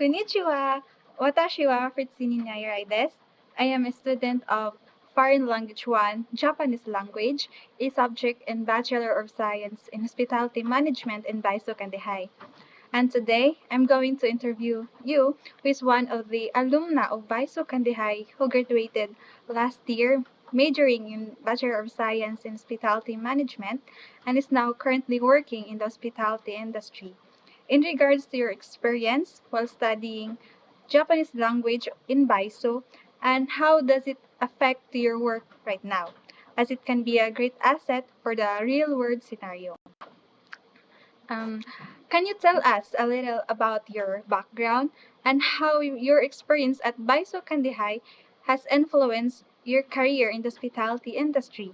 Konnichiwa. Watashi wa Fritsuini Nairai desu. I am a student of Foreign Language 1, Japanese language, a subject in Bachelor of Science in Hospitality Management in Baiso Kandihai. And today, I'm going to interview you, who is one of the alumna of Baiso Kandihai who graduated last year, majoring in Bachelor of Science in Hospitality Management, and is now currently working in the hospitality industry. In regards to your experience while studying Japanese language in Baiso, and how does it affect your work right now, as it can be a great asset for the real world scenario. Um, can you tell us a little about your background and how your experience at Baiso Kandihai has influenced your career in the hospitality industry?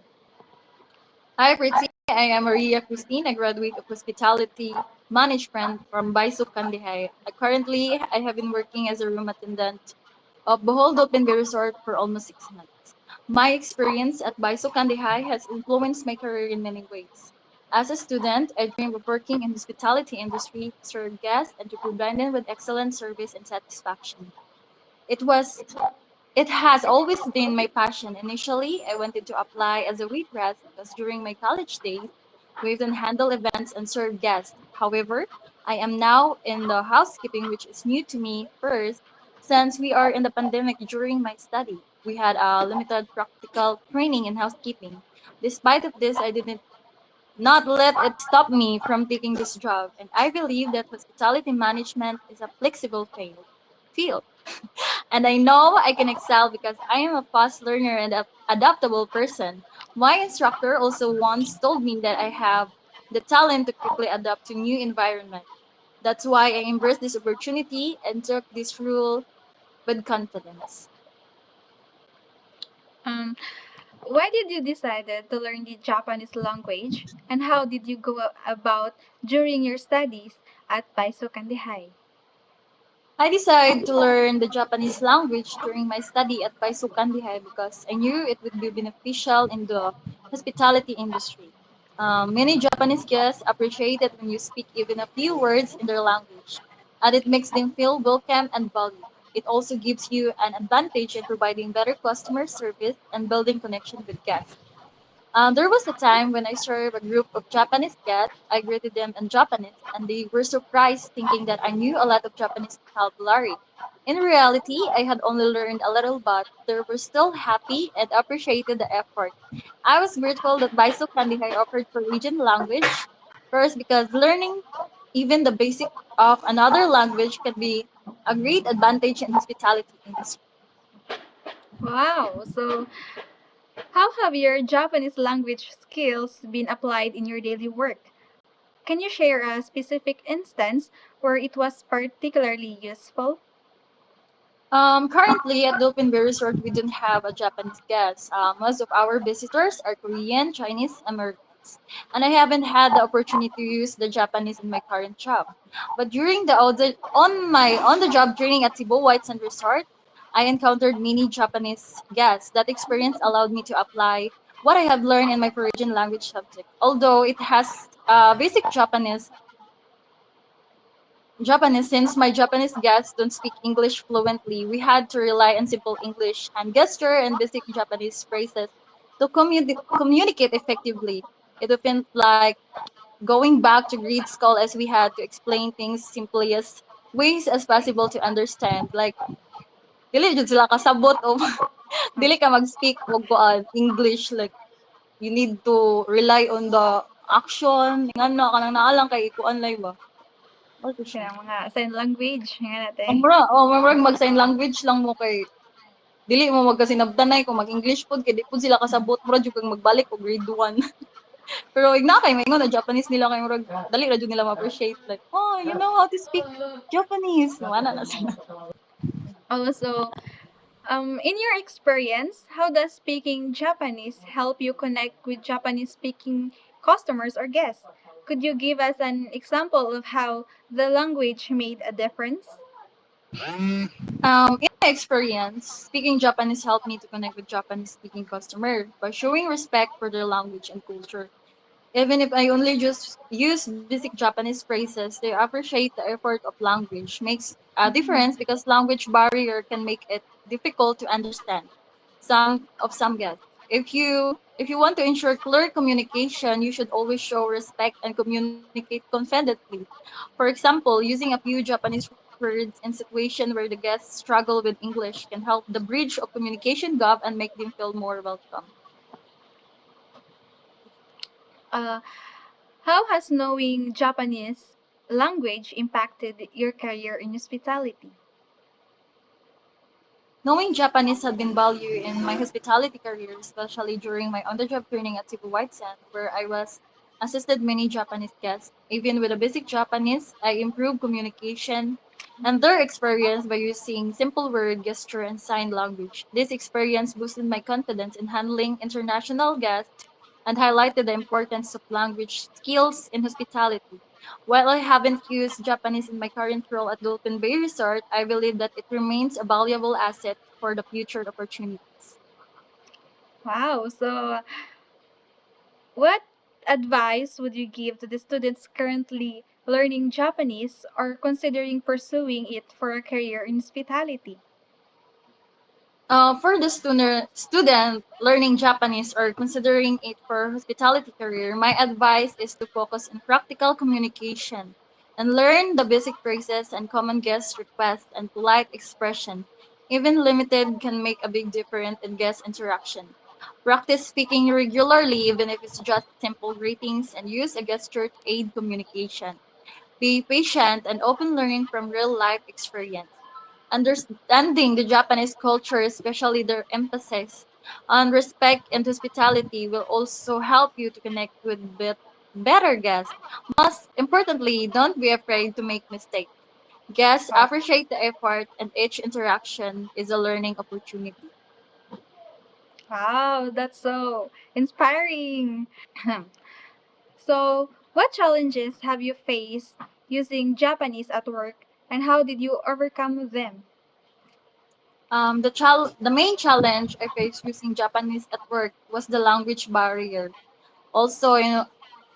Hi, Fritzy. I am Maria Christine, a graduate of Hospitality Management from Baisok, Kandihay. Currently, I have been working as a room attendant of Bohol Open Bay Resort for almost 6 months. My experience at Baisok, Kandihay has influenced my career in many ways. As a student, I dreamed of working in the hospitality industry to serve guests and to provide them with excellent service and satisfaction. It was it has always been my passion. Initially, I wanted to apply as a waitress because during my college days, we often handle events and serve guests. However, I am now in the housekeeping, which is new to me first, since we are in the pandemic during my study. We had a limited practical training in housekeeping. Despite of this, I didn't not let it stop me from taking this job, and I believe that hospitality management is a flexible field and I know I can excel because I am a fast learner and adaptable person. My instructor also once told me that I have the talent to quickly adapt to new environment. That's why I embraced this opportunity and took this role with confidence. Um, why did you decide to learn the Japanese language, and how did you go about during your studies at Baiso Kandihai? I decided to learn the Japanese language during my study at Baisu Kandihay because I knew it would be beneficial in the hospitality industry. Many Japanese guests appreciate it when you speak even a few words in their language, and it makes them feel welcome and valued. It also gives you an advantage in providing better customer service and building connection with guests. There was a time when I served a group of Japanese guests. I greeted them in Japanese, and they were surprised thinking that I knew a lot of Japanese vocabulary. In reality, I had only learned a little, but they were still happy and appreciated the effort. I was grateful that Baiso Kandihai offered Norwegian language, first because learning even the basic of another language can be a great advantage in hospitality industry. Wow, so how have your Japanese language skills been applied in your daily work? Can you share a specific instance where it was particularly useful? Currently at Dolphin Bay Resort, we don't have a Japanese guest. Most of our visitors are Korean, Chinese, Americans, and I haven't had the opportunity to use the Japanese in my current job. But during my on the job training at Cebu White Sand Resort, I encountered many Japanese guests. That experience allowed me to apply what I have learned in my Korean language subject. Although it has basic Japanese, since my Japanese guests don't speak English fluently, we had to rely on simple English and gesture and basic Japanese phrases to communicate effectively. It often like going back to grade school as we had to explain things simply as ways as possible to understand. Like, dili jud sila kasabot o dili ka mag-speak og English. Like, you need to rely on the action. Nga na, kanang naalang kay ikuan lang ba? Ano to siya? Kaya mga sign language, nga natin. Murag mag-sign language lang mo kay dili mo magkasinabtanay kung mag-English pod kay di pod sila kasabot murag jud kang magbalik og grade 1. Pero igna kay maingon na Japanese nila kay murag dali ra jud nila ma-appreciate like, "Oh, you know how to speak Japanese." Wala na sila. Also, in your experience, how does speaking Japanese help you connect with Japanese speaking customers or guests? Could you give us an example of how the language made a difference? In my experience, speaking Japanese helped me to connect with Japanese speaking customers by showing respect for their language and culture. Even if I only just use basic Japanese phrases, they appreciate the effort of language. Makes a difference Mhm. because language barrier can make it difficult to understand some guests. If you want to ensure clear communication, you should always show respect and communicate confidently. For example, using a few Japanese words in situation where the guests struggle with English can help the bridge of communication gap and make them feel more welcome. Uh, how has knowing Japanese language impacted your career in hospitality? Knowing Japanese had been valued in my hospitality career, especially during my on-the-job training at Cebu White Sand, where I was assisted many Japanese guests. Even with a basic Japanese, I improved communication and their experience by using simple word, gesture, and sign language. This experience boosted my confidence in handling international guests and highlighted the importance of language skills in hospitality. While I haven't used Japanese in my current role at Dolphin Bay Resort, I believe that it remains a valuable asset for the future opportunities. Wow. So, what advice would you give to the students currently learning Japanese or considering pursuing it for a career in hospitality? For the student learning Japanese or considering it for hospitality career, my advice is to focus on practical communication and learn the basic phrases and common guest requests and polite expression. Even limited can make a big difference in guest interaction. Practice speaking regularly, even if it's just simple greetings, and use a gesture to aid communication. Be patient and open learning from real life experience. Understanding the Japanese culture, especially their emphasis on respect and hospitality, will also help you to connect with better guests. Most importantly, don't be afraid to make mistakes. Guests Wow. appreciate the effort, and each interaction is a learning opportunity. Wow, that's so inspiring. So, what challenges have you faced using Japanese at work and how did you overcome them? The main challenge I faced using Japanese at work was the language barrier. Also,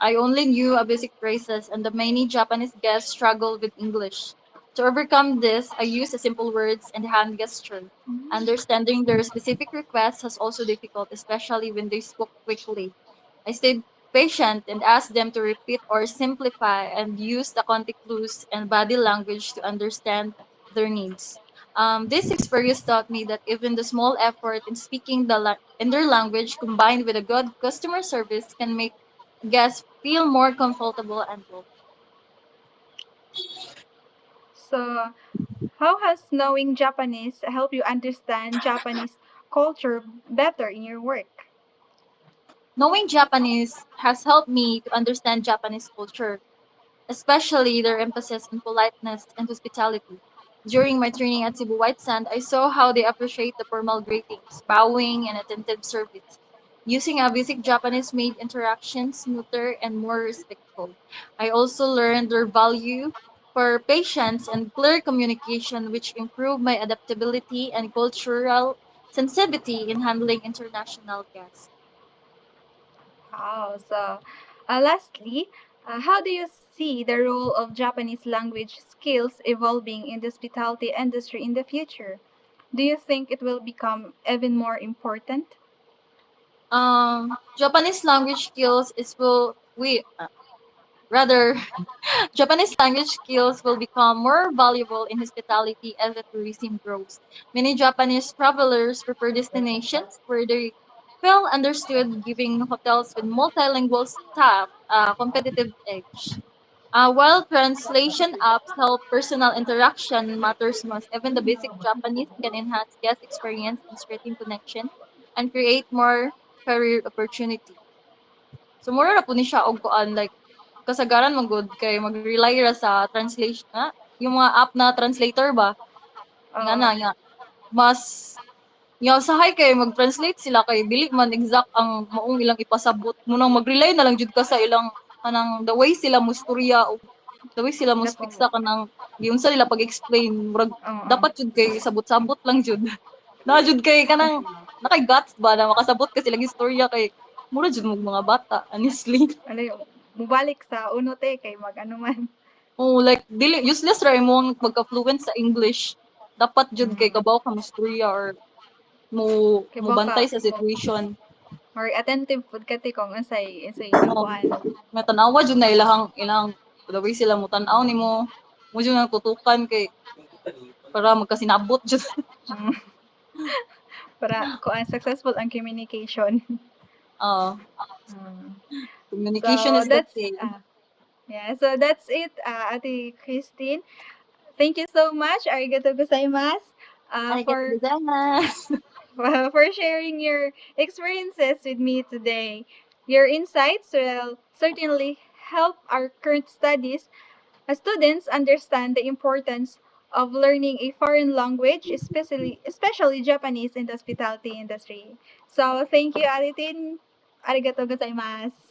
I only knew a basic phrases and the many Japanese guests struggled with English. To overcome this, I used the simple words and hand gesture. Understanding their specific requests was also difficult, especially when they spoke quickly. I stayed patient and asked them to repeat or simplify and use the context clues and body language to understand their needs. This experience taught me that even the small effort in speaking in their language combined with a good customer service can make guests feel more comfortable and welcome. So, how has knowing Japanese helped you understand Japanese culture better in your work? Knowing Japanese has helped me to understand Japanese culture, especially their emphasis on politeness and hospitality. During my training at Cebu White Sand, I saw how they appreciate the formal greetings, bowing, and attentive service. Using a basic Japanese made interactions smoother and more respectful. I also learned their value for patience and clear communication, which improved my adaptability and cultural sensitivity in handling international guests. Wow. So, lastly, how do you see the role of Japanese language skills evolving in the hospitality industry in the future? Do you think it will become even more important? Japanese language skills is will we rather Japanese language skills will become more valuable in hospitality as the tourism grows. Many Japanese travelers prefer destinations where they feel understood, giving hotels with multilingual staff a competitive edge. While translation apps help personal interaction matters most, even the basic Japanese can enhance guest experience and strengthen connection and create more career opportunity. So mura na po ni siya og kuan like kasagaran man gud kay mag-rely ra sa translation yung mga app na translator ba nga na Oo. nga mas nga usahay kay mag-translate sila kay dili man exact ang maong ilang ipasabot mo nang mag-rely na lang jud ka sa ilang kanang the way sila mo istorya o the way sila mo speak Dako. sa kanang giun sa nila pag-explain murag Oo. dapat jud kay sabot-sabot lang jud na jud kay kanang nakay guts ba na makasabot ka sila istorya kay Mura jud mo mga bata, honestly. Ano yung, mubalik sa uno te, kay mag-ano man. Oh, like dili useless ra mo ang magka-fluent sa English. Dapat jud kay kabaw ka mo storya or Kay mo baka, bantay sa situation. or attentive pud ka te kung unsay Mo nakuan. may tanawa jud na ilahang the way sila mo tan-aw nimo. Mo jud nang tutukan kay para magkasinabot jud. Mm. Para kung successful ang communication. Ah, Mm. communication So is the that's key. yeah, so that's it, Ate Christine. Thank you so much. Arigatou gozaimasu. Arigatou gozaimasu. For sharing your experiences with me today. Your insights will certainly help our current studies students understand the importance of learning a foreign language, especially Japanese in the hospitality industry. So thank you, Aritin. Arigatou gozaimasu.